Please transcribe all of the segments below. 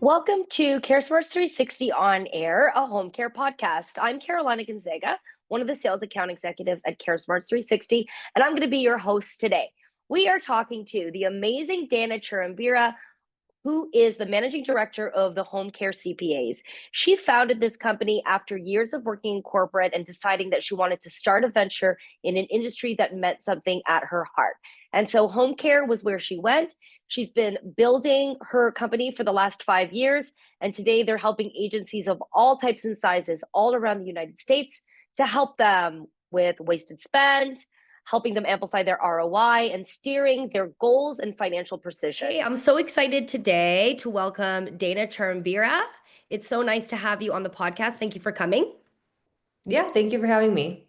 Welcome to CareSmartz360 On Air, a home care podcast. I'm Carolina Gonzaga, one of the sales account executives at CareSmartz360, and I'm going to be your host today. We are talking to the amazing Dana Charumbira, who is the managing director of the home care CPAs. She founded this company after years of working in corporate and deciding that she wanted to start a venture in an industry that meant something at her heart. And so home care was where she went. She's been building her company for the last 5 years. And today they're helping agencies of all types and sizes all around the United States to help them with wasted spend, helping them amplify their ROI, and steering their goals and financial precision. Hey, I'm so excited today to welcome Dana Charumbira. It's so nice to have you on the podcast. Thank you for coming. Yeah, thank you for having me.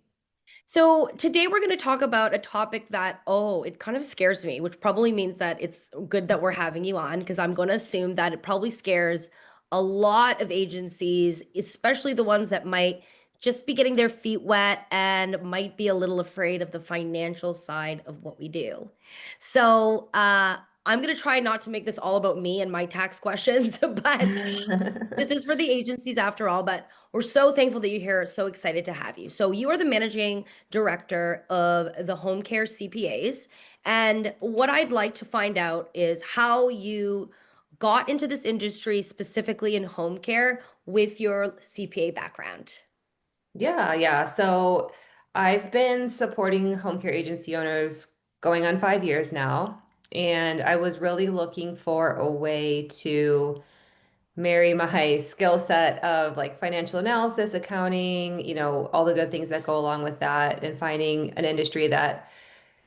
So today we're going to talk about a topic that, it kind of scares me, which probably means that it's good that we're having you on, because I'm going to assume that it probably scares a lot of agencies, especially the ones that might just be getting their feet wet and might be a little afraid of the financial side of what we do. So I'm going to try not to make this all about me and my tax questions, but this is for the agencies after all. But we're so thankful that you're here. So excited to have you. So you are the managing director of the home care CPAs. And what I'd like to find out is how you got into this industry, specifically in home care, with your CPA background. Yeah. So I've been supporting home care agency owners going on 5 years now. And I was really looking for a way to marry my skill set of like financial analysis, accounting, all the good things that go along with that, and finding an industry that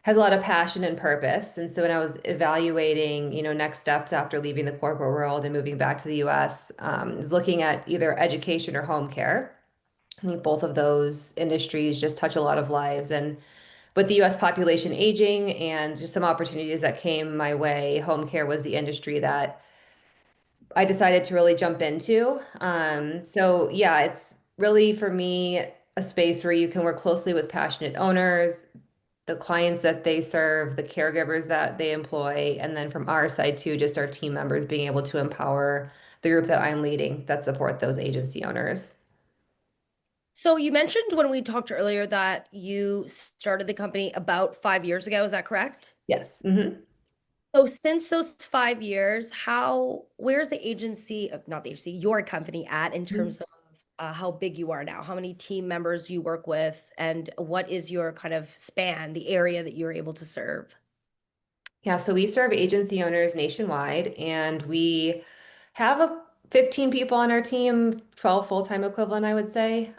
has a lot of passion and purpose. And so when I was evaluating, next steps after leaving the corporate world and moving back to the US, was looking at either education or home care. I think both of those industries just touch a lot of lives. And with the US population aging and just some opportunities that came my way, home care was the industry that I decided to really jump into. So yeah, it's really for me a space where you can work closely with passionate owners, the clients that they serve, the caregivers that they employ, and then from our side too, just our team members being able to empower the group that I'm leading that support those agency owners. So you mentioned when we talked earlier that you started the company about 5 years ago. Is that correct? Yes. So since those 5 years, where's the agency, not the agency, your company at in terms of how big you are now? How many team members you work with, and what is your kind of span, the area that you're able to serve? Yeah, so we serve agency owners nationwide, and we have 15 people on our team, 12 full-time equivalent, I would say,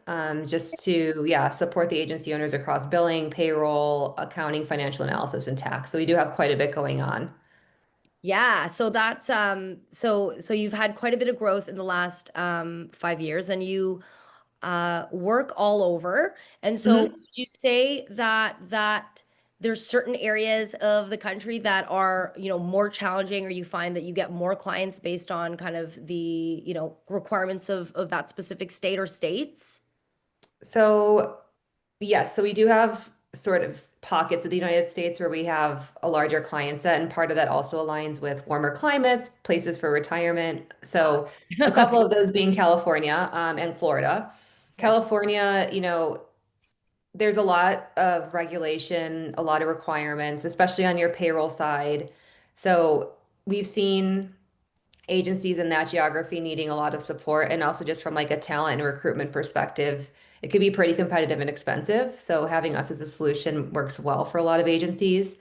just to, yeah, support the agency owners across billing, payroll, accounting, financial analysis, and tax. So we do have quite a bit going on. Yeah, so that's so you've had quite a bit of growth in the last 5 years, and you work all over. And so Mhm. would you say that there's certain areas of the country that are, more challenging, or you find that you get more clients based on kind of the, requirements of that specific state or states? So, yes, so we do have sort of pockets of the United States where we have a larger client set, and part of that also aligns with warmer climates, places for retirement. So, a couple of those being California, and Florida. Okay. California, there's a lot of regulation, a lot of requirements, especially on your payroll side. So, we've seen agencies in that geography needing a lot of support, and also just from like a talent and recruitment perspective, it could be pretty competitive and expensive. So having us as a solution works well for a lot of agencies.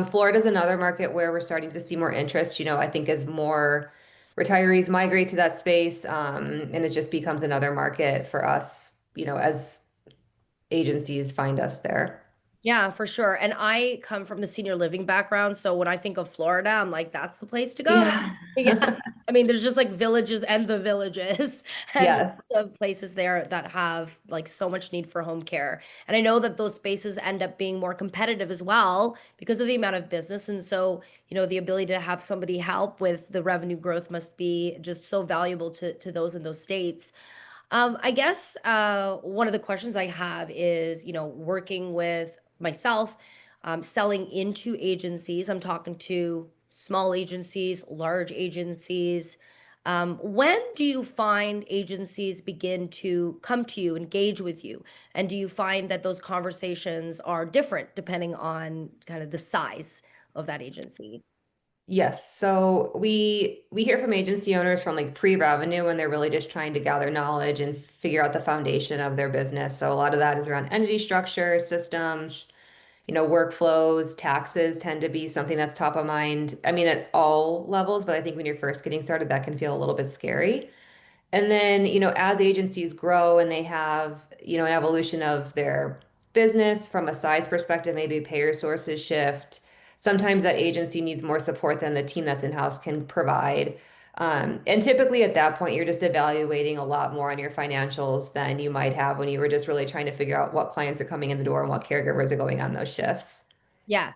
Florida is another market where we're starting to see more interest, I think as more retirees migrate to that space, and it just becomes another market for us, as agencies find us there. Yeah, for sure. And I come from the senior living background, so when I think of Florida, I'm like, that's the place to go. Yeah. Yeah. I mean, there's just like villages and the villages and lots Yes. of places there that have like so much need for home care. And I know that those spaces end up being more competitive as well because of the amount of business. And so, the ability to have somebody help with the revenue growth must be just so valuable to those in those states. I guess one of the questions I have is, working with myself, selling into agencies. I'm talking to small agencies, large agencies. When do you find agencies begin to come to you, engage with you? And do you find that those conversations are different depending on kind of the size of that agency? Yes. So we hear from agency owners from like pre-revenue when they're really just trying to gather knowledge and figure out the foundation of their business. So a lot of that is around entity structure, systems, workflows, taxes tend to be something that's top of mind. I mean, at all levels, but I think when you're first getting started, that can feel a little bit scary. And then, as agencies grow and they have, an evolution of their business from a size perspective, maybe payer sources shift. Sometimes that agency needs more support than the team that's in-house can provide. And typically at that point, you're just evaluating a lot more on your financials than you might have when you were just really trying to figure out what clients are coming in the door and what caregivers are going on those shifts. Yeah.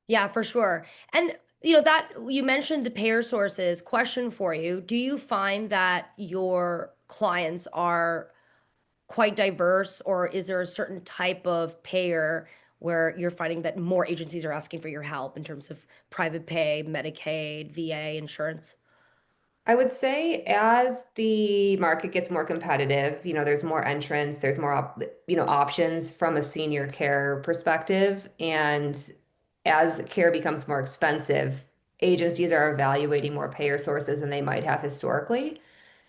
Yeah, for sure. And that you mentioned the payer sources. Question for you. Do you find that your clients are quite diverse, or is there a certain type of payer where you're finding that more agencies are asking for your help in terms of private pay, Medicaid, VA, insurance? I would say as the market gets more competitive, there's more entrants, there's more options from a senior care perspective, and as care becomes more expensive, agencies are evaluating more payer sources than they might have historically.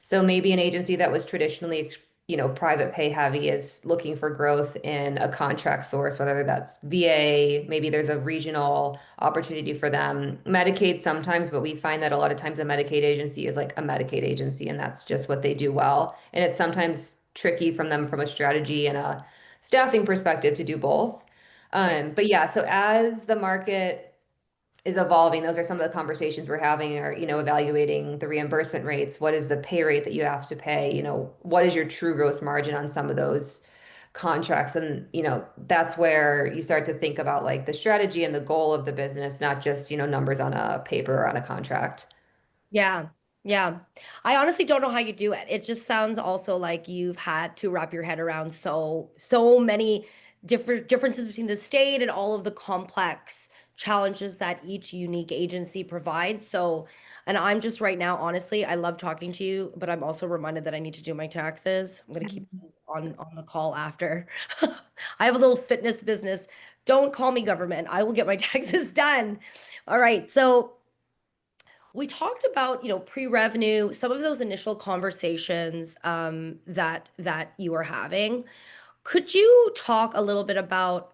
So maybe an agency that was traditionally, private pay heavy is looking for growth in a contract source, whether that's VA, maybe there's a regional opportunity for them. Medicaid sometimes, but we find that a lot of times a Medicaid agency is like a Medicaid agency, and that's just what they do well. And it's sometimes tricky from them from a strategy and a staffing perspective to do both. But yeah, so as the market is evolving, those are some of the conversations we're having, or evaluating the reimbursement rates. What is the pay rate that you have to pay? What is your true gross margin on some of those contracts? And that's where you start to think about like the strategy and the goal of the business, not just numbers on a paper or on a contract. Yeah. Yeah. I honestly don't know how you do it. It just sounds also like you've had to wrap your head around so many different differences between the state and all of the complex challenges that each unique agency provides. So, and I'm just right now, honestly, I love talking to you, but I'm also reminded that I need to do my taxes. I'm going to keep you on the call after. I have a little fitness business. Don't call me government. I will get my taxes done. All right. So, we talked about, pre-revenue, some of those initial conversations that you are having. Could you talk a little bit about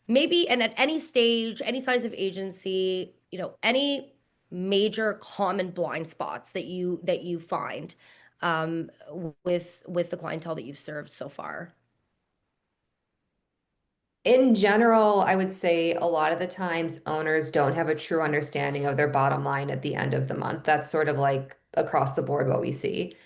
maybe, and at any stage, any size of agency, any major common blind spots that you find with the clientele that you've served so far? In general, I would say a lot of the times owners don't have a true understanding of their bottom line at the end of the month. That's sort of like across the board what we see.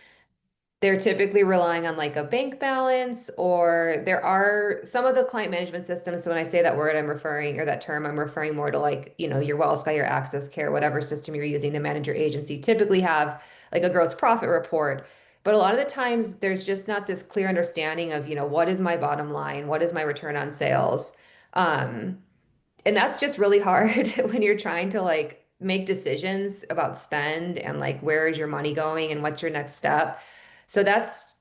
They're typically relying on like a bank balance, or there are some of the client management systems. So when I say that word, I'm referring, or that term, I'm referring more to like, your WellSky, your Access Care, whatever system you're using to manage your agency, typically have like a gross profit report. But a lot of the times there's just not this clear understanding of, what is my bottom line? What is my return on sales? Um, and that's just really hard when you're trying to like make decisions about spend and like where is your money going and what's your next step. So that's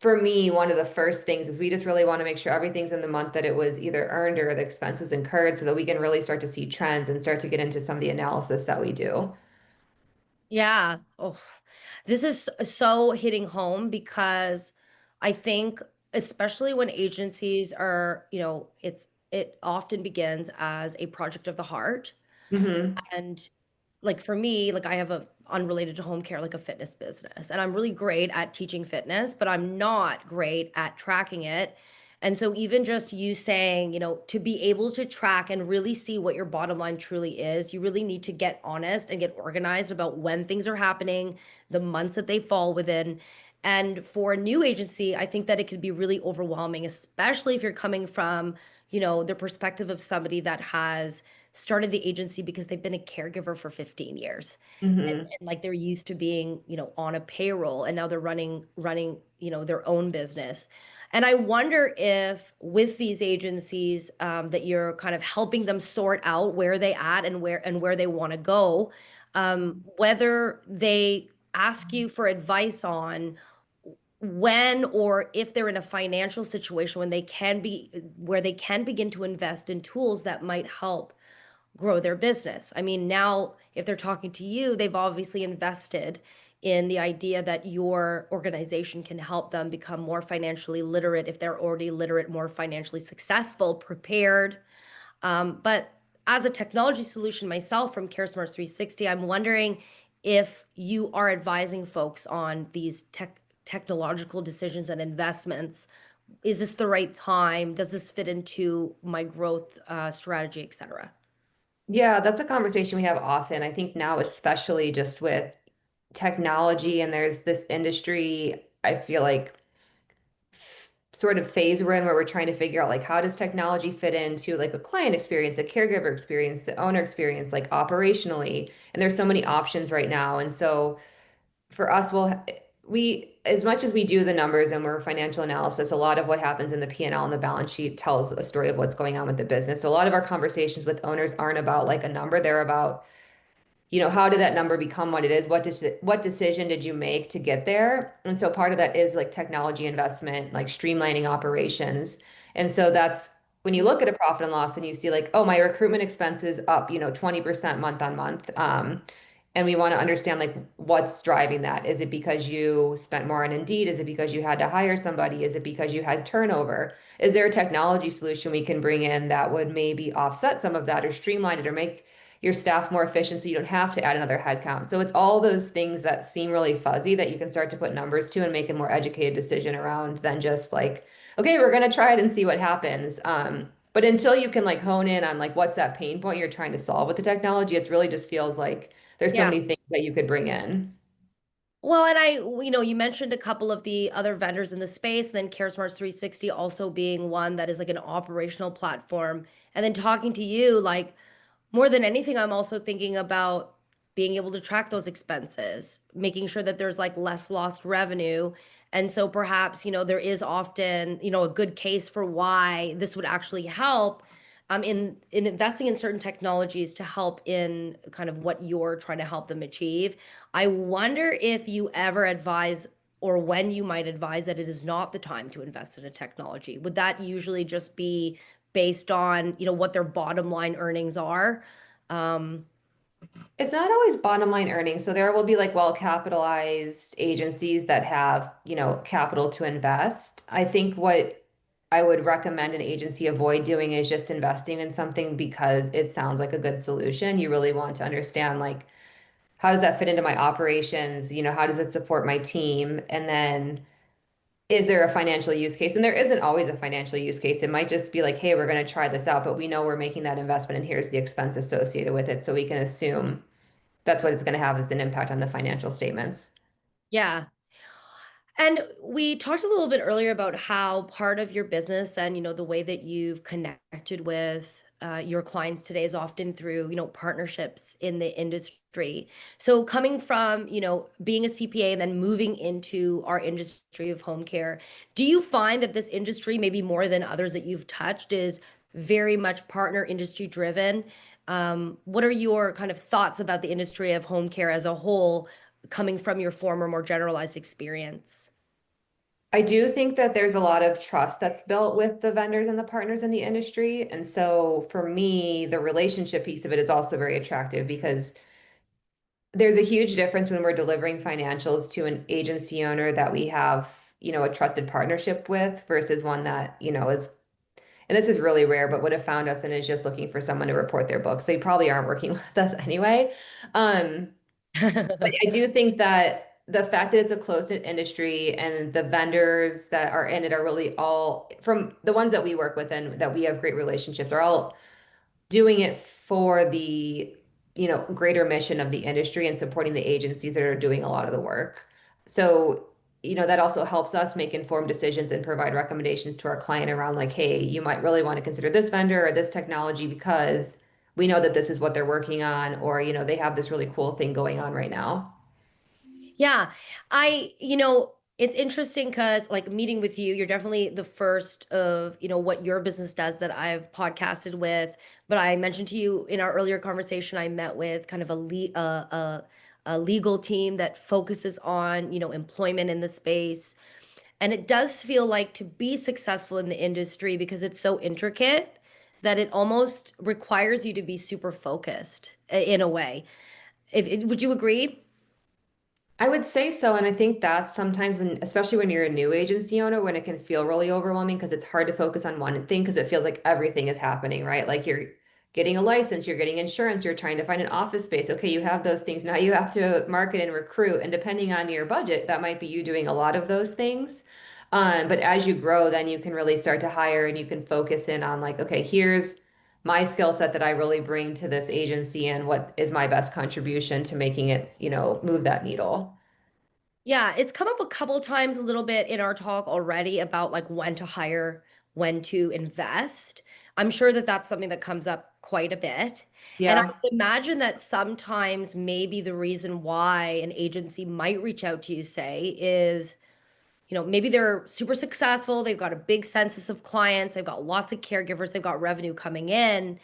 for me one of the first things is we just really want to make sure everything's in the month that it was either earned or the expense was incurred so that we can really start to see trends and start to get into some of the analysis that we do. Yeah. Oh, this is so hitting home because I think, especially when agencies are, it often begins as a project of the heart. Hmm. And like for me, like I have a unrelated to home care, like a fitness business, and I'm really great at teaching fitness, but I'm not great at tracking it. And so even just you saying, to be able to track and really see what your bottom line truly is, you really need to get honest and get organized about when things are happening, the months that they fall within. And for a new agency, I think that it could be really overwhelming, especially if you're coming from, the perspective of somebody that has started the agency because they've been a caregiver for 15 years. Hmm. And like they're used to being, on a payroll, and now they're running, their own business. And I wonder if with these agencies that you're kind of helping them sort out where they at and where they want to go, whether they ask you for advice on when or if they're in a financial situation when they can be where they can begin to invest in tools that might help grow their business. I mean, now if they're talking to you, they've obviously invested in the idea that your organization can help them become more financially literate if they're already literate, more financially successful, prepared. But as a technology solution myself from CareSmartz360, I'm wondering if you are advising folks on these technological decisions and investments. Is this the right time? Does this fit into my growth strategy, et cetera? Yeah, that's a conversation we have often. I think now, especially just with technology, and there's this industry, I feel like sort of phase we're in where we're trying to figure out like how does technology fit into like a client experience, a caregiver experience, the owner experience, like operationally. And there's so many options right now. And so for us, we as much as we do the numbers and we're financial analysis, a lot of what happens in the P&L and the balance sheet tells a story of what's going on with the business. So a lot of our conversations with owners aren't about like a number, they're about how did that number become what it is? What decision did you make to get there? And so part of that is like technology investment, like streamlining operations. And so that's when you look at a profit and loss and you see like, oh, my recruitment expenses up, 20% month on month. And we want to understand like what's driving that. Is it because you spent more on Indeed? Is it because you had to hire somebody? Is it because you had turnover? Is there a technology solution we can bring in that would maybe offset some of that or streamline it or make your staff more efficient so you don't have to add another headcount? So it's all those things that seem really fuzzy that you can start to put numbers to and make a more educated decision around than just like, okay, we're going to try it and see what happens. But until you can like hone in on like what's that pain point you're trying to solve with the technology, it's really just feels like there's so Yeah. many things that you could bring in. Well, and you mentioned a couple of the other vendors in the space, then CareSmartz360 also being one that is like an operational platform. And then talking to you, like more than anything, I'm also thinking about being able to track those expenses, making sure that there's like less lost revenue. And so perhaps, there is often, a good case for why this would actually help in investing in certain technologies to help in kind of what you're trying to help them achieve. I wonder if you ever advise or when you might advise that it is not the time to invest in a technology. Would that usually just be based on, what their bottom line earnings are? Um, It's not always bottom line earnings. So there will be like well capitalized agencies that have, capital to invest. I think what I would recommend an agency avoid doing is just investing in something because it sounds like a good solution. You really want to understand like how does that fit into my operations? How does it support my team? And then is there a financial use case? And there isn't always a financial use case. It might just be like, hey, we're going to try this out, but we know we're making that investment and here's the expense associated with it. So we can assume that's what it's going to have is an impact on the financial statements. yeah. And we talked a little bit earlier about how part of your business and the way that you've connected with your clients today is often through partnerships in the industry. So coming from being a CPA and then moving into our industry of home care, do you find that this industry, maybe more than others that you've touched, is very much partner industry driven? What are your kind of thoughts about the industry of home care as a whole, coming from your former, more generalized experience? I do think that there's a lot of trust that's built with the vendors and the partners in the industry. And so for me, the relationship piece of it is also very attractive because there's a huge difference when we're delivering financials to an agency owner that we have, a trusted partnership with versus one that, is, and this is really rare, but would have found us and is just looking for someone to report their books. They probably aren't working with us anyway. Um, But I do think that the fact that it's a close-knit industry and the vendors that are in it are really all from the ones that we work with and that we have great relationships are all doing it for the, greater mission of the industry and supporting the agencies that are doing a lot of the work. So, that also helps us make informed decisions and provide recommendations to our client around like, hey, you might really want to consider this vendor or this technology because we know that this is what they're working on, or, they have this really cool thing going on right now. Yeah, it's interesting because like meeting with you, you're definitely the first of, what your business does that I've podcasted with. But I mentioned to you in our earlier conversation, I met with kind of a legal team that focuses on, employment in the space. And it does feel like to be successful in the industry because it's so intricate that it almost requires you to be super focused in a way. Would you agree? I would say so. And I think that's sometimes when, especially when you're a new agency owner, when it can feel really overwhelming because it's hard to focus on one thing because it feels like everything is happening, right? Like you're getting a license, you're getting insurance, you're trying to find an office space. Okay, you have those things. Now you have to market and recruit. And depending on your budget, that might be you doing a lot of those things. But as you grow, then you can really start to hire and you can focus in on like, okay, here's my skill set that I really bring to this agency and what is my best contribution to making it, move that needle. Yeah, it's come up a couple times a little bit in our talk already about like when to hire, when to invest. I'm sure that that's something that comes up quite a bit. And I Yeah. would imagine that sometimes maybe the reason why an agency might reach out to you, say, is, maybe they're super successful, they've got a big census of clients, they've got lots of caregivers, they've got revenue coming in,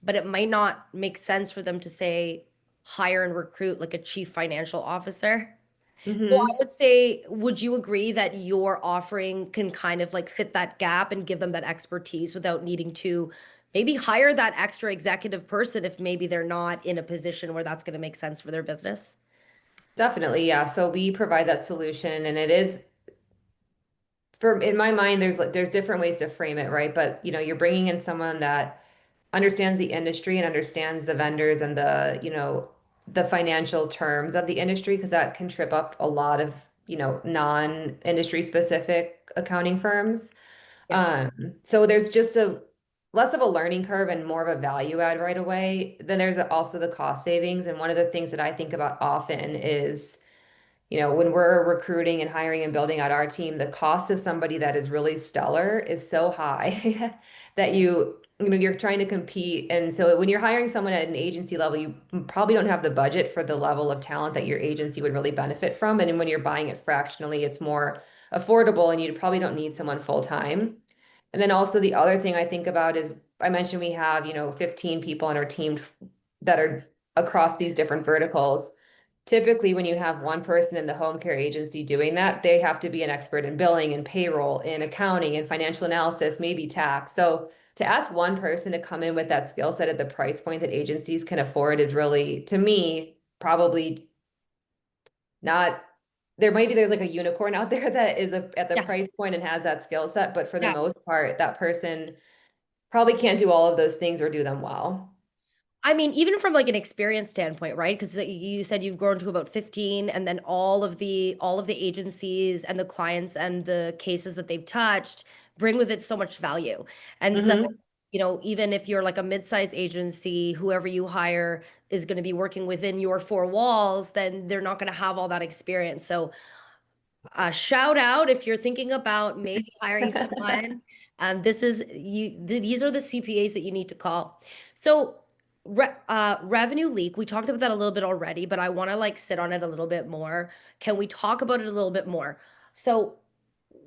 but it might not make sense for them to say hire and recruit like a chief financial officer. So I Hmm. would say, would you agree that your offering can kind of like fit that gap and give them that expertise without needing to maybe hire that extra executive person if maybe they're not in a position where that's going to make sense for their business? Definitely, yeah. So we provide that solution and it is for in my mind there's different ways to frame it, right? But you're bringing in someone that understands the industry and understands the vendors and the financial terms of the industry because that can trip up a lot of, non-industry specific accounting firms. Yeah. So there's just a less of a learning curve and more of a value add right away. Then there's also the cost savings. And one of the things that I think about often is, when we're recruiting and hiring and building out our team, the cost of somebody that is really stellar is so high that you're trying to compete. And so when you're hiring someone at an agency level, you probably don't have the budget for the level of talent that your agency would really benefit from. And then when you're buying it fractionally, it's more affordable and you probably don't need someone full time. And then also the other thing I think about is I mentioned we have, 15 people on our team that are across these different verticals. Typically, when you have one person in the home care agency doing that, they have to be an expert in billing and payroll, in accounting and financial analysis, maybe tax. So to ask one person to come in with that skill set at the price point that agencies can afford is really, to me, probably not there. Maybe there's like a unicorn out there that is at the Yeah. price point and has that skill set, but for the Yeah. most part, that person probably can't do all of those things or do them well. I mean, even from like an experience standpoint, right? Because you said you've grown to about 15 and then all of the agencies and the clients and the cases that they've touched bring with it so much value. And so, Hmm. even if you're like a mid-size agency, whoever you hire is going to be working within your four walls, then they're not going to have all that experience. So shout out if you're thinking about maybe hiring someone. This is these are the CPAs that you need to call. So revenue leak, we talked about that a little bit already, but I want to like sit on it a little bit more. Can we talk about it a little bit more? So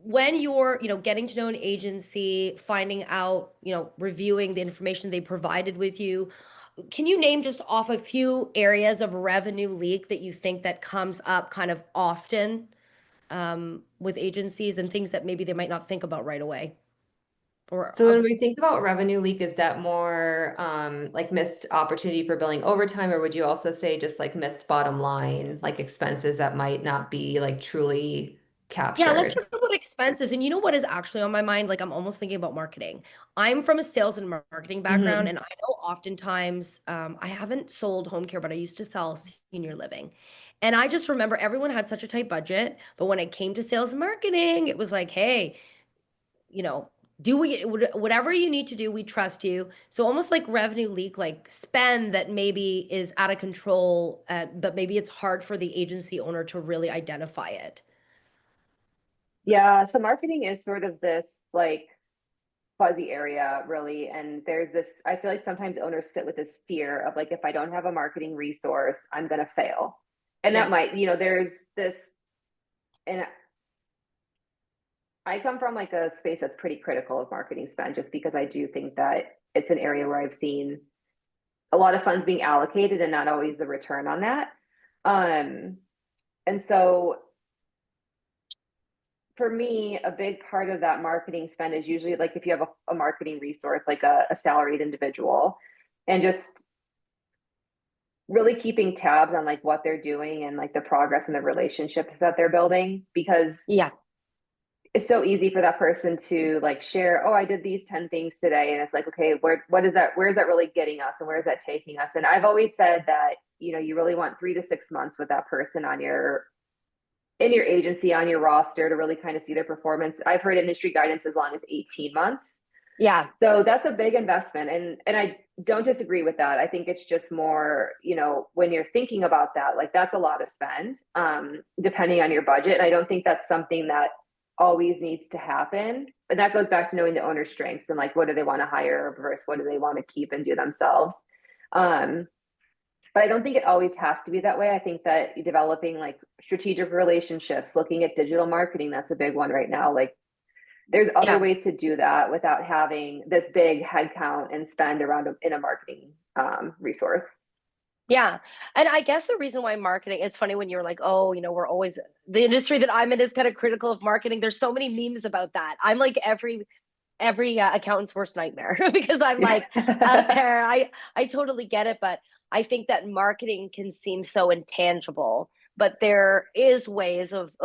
when you're, getting to know an agency, finding out, reviewing the information they provided with you, can you name just off a few areas of revenue leak that you think that comes up kind of often with agencies and things that maybe they might not think about right away? Or So when we think about revenue leak, is that more like missed opportunity for billing overtime, or would you also say just like missed bottom line, like expenses that might not be like truly yeah, let's captured? talk about expenses. And you know what is actually on my mind? Like I'm almost thinking about marketing. I'm from a sales and marketing background, Hmm. and I know oftentimes I haven't sold home care, but I used to sell senior living. And I just remember everyone had such a tight budget, but when it came to sales and marketing, it was like, hey, you know, do whatever you need to do, we trust you. So almost like revenue leak, like spend that maybe is out of control, but maybe it's hard for the agency owner to really identify it. Yeah, so marketing is sort of this like fuzzy area, really. And there's this, I feel like sometimes owners sit with this fear of like, if I don't have a marketing resource, I'm going to fail. And Yeah. that might, there's this, and I come from like a space that's pretty critical of marketing spend, just because I do think that it's an area where I've seen a lot of funds being allocated and not always the return on that. And so for me, a big part of that marketing spend is usually like if you have a marketing resource, like a salaried individual, and just really keeping tabs on like what they're doing and like the progress and the relationships that they're building, because Yeah. it's so easy for that person to like share, oh, I did these 10 things today. And it's like, okay, what is that? Where is that really getting us? And where is that taking us? And I've always said that, you really want 3 to 6 months with that person in your agency, on your roster, to really kind of see their performance. I've heard industry guidance as long as 18 months. Yeah. So that's a big investment. And I don't disagree with that. I think it's just more, when you're thinking about that, like that's a lot to spend, depending on your budget. And I don't think that's something that always needs to happen. But that goes back to knowing the owner's strengths and like what do they want to hire versus what do they want to keep and do themselves. But I don't think it always has to be that way. I think that developing like strategic relationships, looking at digital marketing, that's a big one right now. Like there's other ways to do that without having this big headcount and spend around in a marketing resource. Yeah. And I guess the reason why marketing, it's funny when you're like, oh, we're always, the industry that I'm in is kind of critical of marketing. There's so many memes about that. I'm like every accountant's worst nightmare because I'm like out there. I totally get it, but I think that marketing can seem so intangible, but there is ways of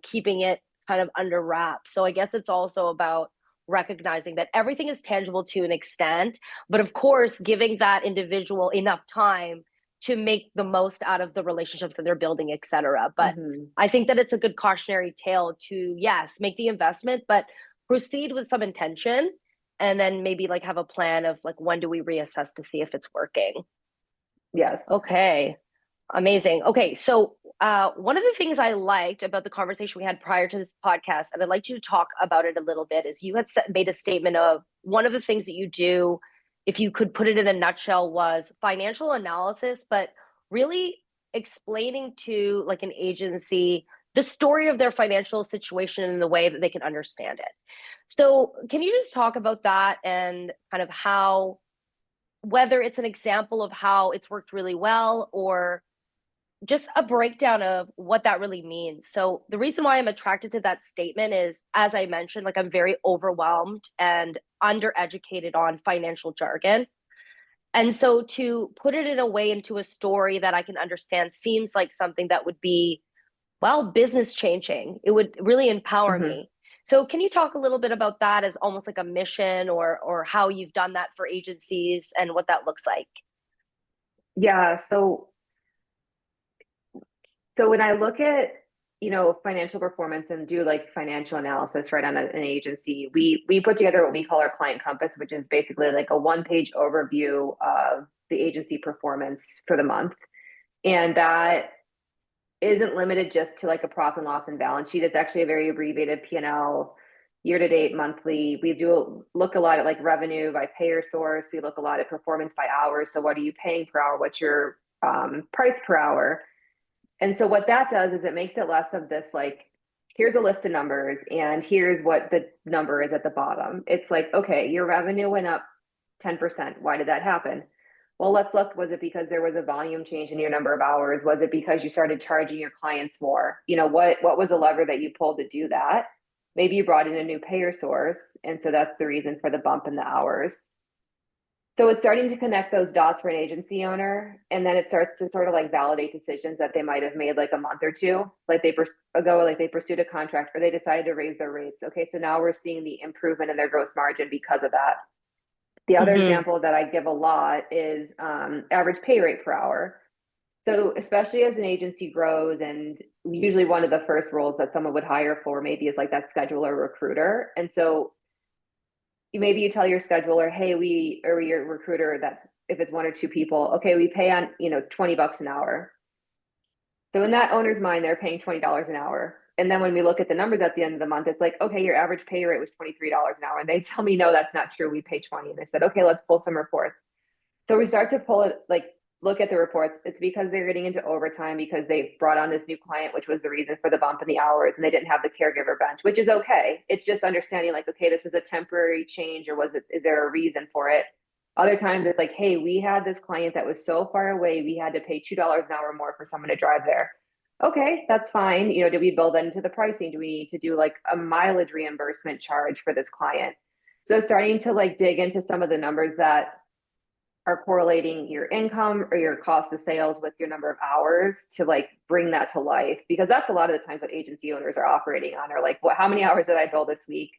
keeping it kind of under wraps. So I guess it's also about recognizing that everything is tangible to an extent, but of course giving that individual enough time to make the most out of the relationships that they're building, et cetera. But I think that it's a good cautionary tale to, yes, make the investment, but proceed with some intention, and then maybe like have a plan of like, when do we reassess to see if it's working? Yes. Okay. Amazing. Okay. So one of the things I liked about the conversation we had prior to this podcast, and I'd like you to talk about it a little bit, is you had made a statement of one of the things that you do, if you could put it in a nutshell, was financial analysis, but really explaining to like an agency the story of their financial situation in the way that they can understand it. So can you just talk about that and kind of how, whether it's an example of how it's worked really well or just a breakdown of what that really means. So the reason why I'm attracted to that statement is, as I mentioned, like I'm very overwhelmed and undereducated on financial jargon. And so to put it in a way into a story that I can understand seems like something that would be, well, business changing. It would really empower me. So can you talk a little bit about that as almost like a mission, or how you've done that for agencies and what that looks like? Yeah. So when I look at, financial performance and do like financial analysis right on an agency, we put together what we call our client compass, which is basically like a 1-page overview of the agency performance for the month. And that isn't limited just to like a profit and loss and balance sheet. It's actually a very abbreviated P&L, year to date, monthly. We do look a lot at like revenue by payer source. We look a lot at performance by hours. So what are you paying per hour? What's your price per hour? And so what that does is it makes it less of this, like, here's a list of numbers and here's what the number is at the bottom. It's like, okay, your revenue went up 10%. Why did that happen? Well, let's look. Was it because there was a volume change in your number of hours? Was it because you started charging your clients more? What was the lever that you pulled to do that? Maybe you brought in a new payer source. And so that's the reason for the bump in the hours. So it's starting to connect those dots for an agency owner. And then it starts to sort of like validate decisions that they might have made like a month or two, like they pursued a contract or they decided to raise their rates. Okay, so now we're seeing the improvement in their gross margin because of that. The other example that I give a lot is average pay rate per hour. So especially as an agency grows, and usually one of the first roles that someone would hire for maybe is like that scheduler recruiter. And so maybe you tell your scheduler, hey, or your recruiter, that if it's 1 or 2 people, okay, we pay on, $20 an hour. So in that owner's mind, they're paying $20 an hour. And then when we look at the numbers at the end of the month, it's like, okay, your average pay rate was $23 an hour. And they tell me, no, that's not true. We pay 20. And I said, okay, let's pull some reports. So we start to pull it, like look at the reports. It's because they're getting into overtime because they brought on this new client, which was the reason for the bump in the hours, and they didn't have the caregiver bench, which is okay. It's just understanding like, okay, this was a temporary change, or is there a reason for it? Other times it's like, hey, we had this client that was so far away, we had to pay $2 an hour more for someone to drive there. Okay, that's fine. You know, do we build that into the pricing? Do we need to do like a mileage reimbursement charge for this client? So starting to like dig into some of the numbers that are correlating your income or your cost of sales with your number of hours to like bring that to life, because that's a lot of the times what agency owners are operating on, are like, what, how many hours did I bill this week?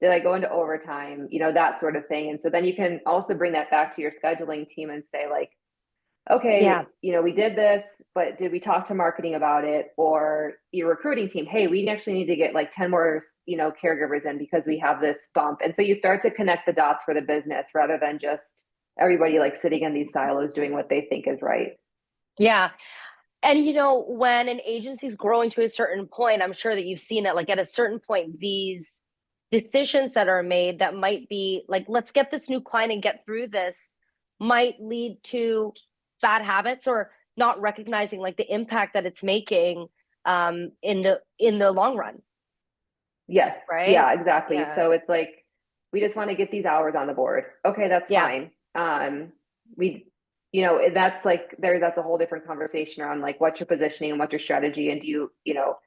Did I go into overtime? You know, that sort of thing. And so then you can also bring that back to your scheduling team and say like, okay, Yeah. you know, we did this, but did we talk to marketing about it? Or your recruiting team, hey, we actually need to get like 10 more, you know, caregivers in because we have this bump. And so you start to connect the dots for the business rather than just everybody like sitting in these silos doing what they think is right. Yeah. And you know, when an agency's growing to a certain point, I'm sure that you've seen it, like at a certain point, these decisions that are made that might be like, let's get this new client and get through this, might lead to bad habits or not recognizing like the impact that it's making in the long run. Yes. Right. Yeah, exactly. Yeah. So it's like, we just want to get these hours on the board. Okay, that's Yeah. fine. We, you know, that's like that's a whole different conversation around like what's your positioning and what's your strategy, and do you, you know,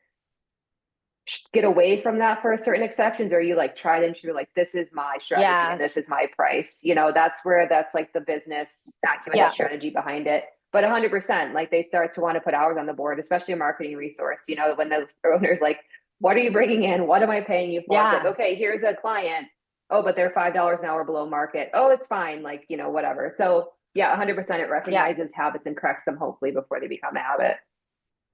get away from that for certain exceptions, or you like tried and true, like this is my strategy and this Yes. is my price. You know, that's where that's like the business acumen Yeah. and strategy behind it. But 100%, like they start to want to put hours on the board, especially a marketing resource. You know, when the owner's like, what are you bringing in? What am I paying you for? It's like, Yeah. okay, here's a client. Oh, but they're $5 an hour below market. Oh, it's fine. Like, you know, whatever. So yeah, 100% it Yeah. recognizes habits and corrects them hopefully before they become a habit.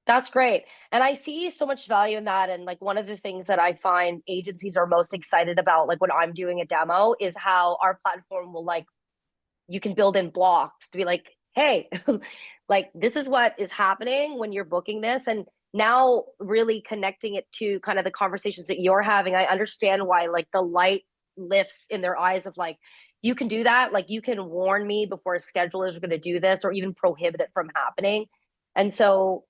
That's great. And I see so much value in that. And like one of the things that I find agencies are most excited about, like when I'm doing a demo, is how our platform will like, you can build in blocks to be like, hey, like this is what is happening when you're booking this. And now really connecting it to kind of the conversations that you're having, I understand why like the light lifts in their eyes of like, you can do that. Like you can warn me before a scheduler is going to do this or even prohibit it from happening. And so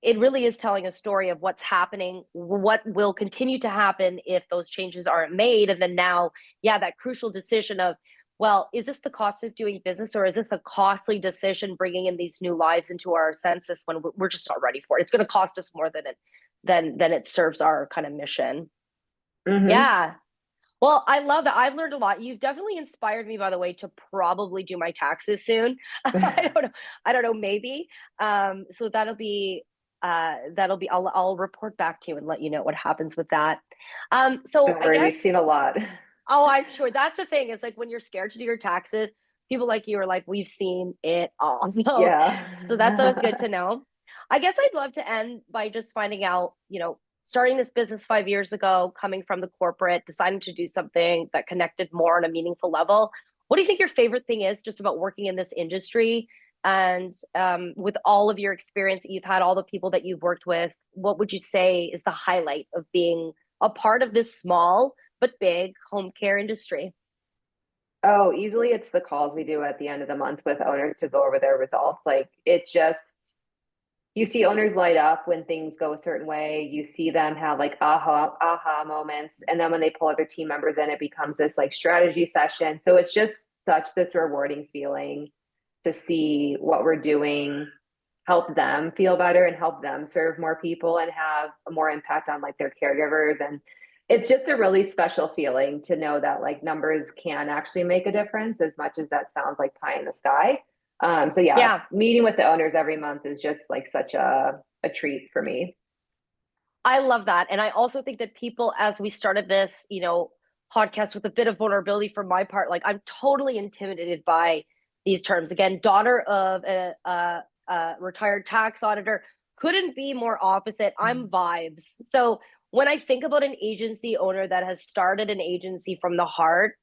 it really is telling a story of what's happening, what will continue to happen if those changes aren't made. And then now, yeah, that crucial decision of, well, is this the cost of doing business or is this a costly decision bringing in these new lives into our census when we're just not ready for it? It's going to cost us more than it serves our kind of mission. Mm-hmm. Yeah. Well, I love that. I've learned a lot. You've definitely inspired me, by the way, to probably do my taxes soon. I don't know. I don't know, maybe. So I'll report back to you and let you know what happens with that. So Don't I worry, we've guess, seen a lot. oh, I'm sure that's the thing. It's like when you're scared to do your taxes, people like you are like, we've seen it all. So that's always good Yeah. to know. I guess I'd love to end by just finding out, you know, starting this business 5 years ago, coming from the corporate, deciding to do something that connected more on a meaningful level. What do you think your favorite thing is just about working in this industry? And with all of your experience that you've had, all the people that you've worked with, what would you say is the highlight of being a part of this small but big home care industry? Oh, easily it's the calls we do at the end of the month with owners to go over their results. Like it just, you see owners light up when things go a certain way. You see them have like aha moments. And then when they pull other team members in, it becomes this like strategy session. So it's just such this rewarding feeling to see what we're doing help them feel better and help them serve more people and have a more impact on like their caregivers. And it's just a really special feeling to know that like numbers can actually make a difference, as much as that sounds like pie in the sky. So yeah, Yeah, meeting with the owners every month is just like such a treat for me. I love that. And I also think that people, as we started this, you know, podcast with a bit of vulnerability from my part, like I'm totally intimidated by these terms. Again, daughter of a retired tax auditor, couldn't be more opposite. I'm vibes. So when I think about an agency owner that has started an agency from the heart,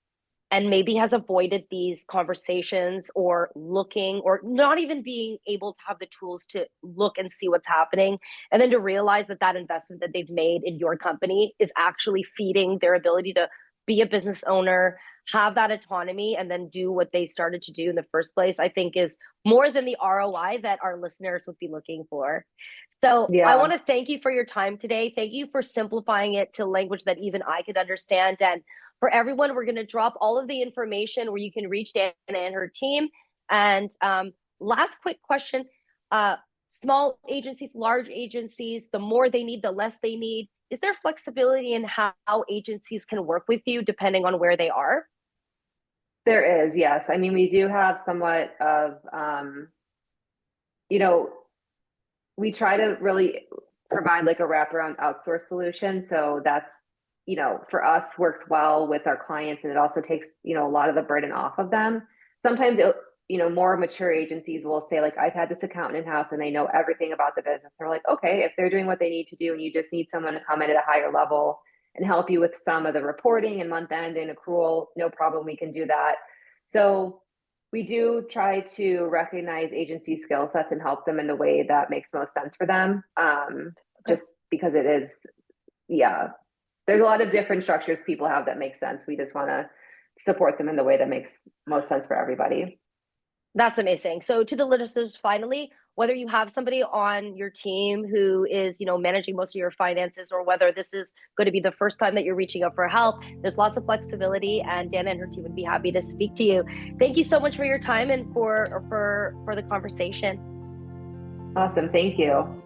and maybe has avoided these conversations or looking or not even being able to have the tools to look and see what's happening, and then to realize that that investment that they've made in your company is actually feeding their ability to be a business owner, have that autonomy, and then do what they started to do in the first place, I think is more than the ROI that our listeners would be looking for. So I want Yeah. to thank you for your time today. Thank you for simplifying it to language that even I could understand. And For everyone, we're going to drop all of the information where you can reach Dana and her team. And last quick question, small agencies, large agencies, the more they need, the less they need. Is there flexibility in how agencies can work with you depending on where they are? There is, yes. I mean, we do have somewhat of, we try to really provide like a wraparound outsource solution. So that's, for us works well with our clients, and it also takes, a lot of the burden off of them. Sometimes more mature agencies will say like, I've had this accountant in-house and they know everything about the business. They're like, okay, if they're doing what they need to do and you just need someone to come in at a higher level and help you with some of the reporting and month end and accrual, no problem, we can do that. So we do try to recognize agency skill sets and help them in the way that makes most sense for them. Just because it is, there's a lot of different structures people have that make sense. We just want to support them in the way that makes most sense for everybody. That's amazing. So to the listeners, finally, whether you have somebody on your team who is, managing most of your finances, or whether this is going to be the first time that you're reaching out for help, there's lots of flexibility, and Dana and her team would be happy to speak to you. Thank you so much for your time and for the conversation. Awesome. Thank you.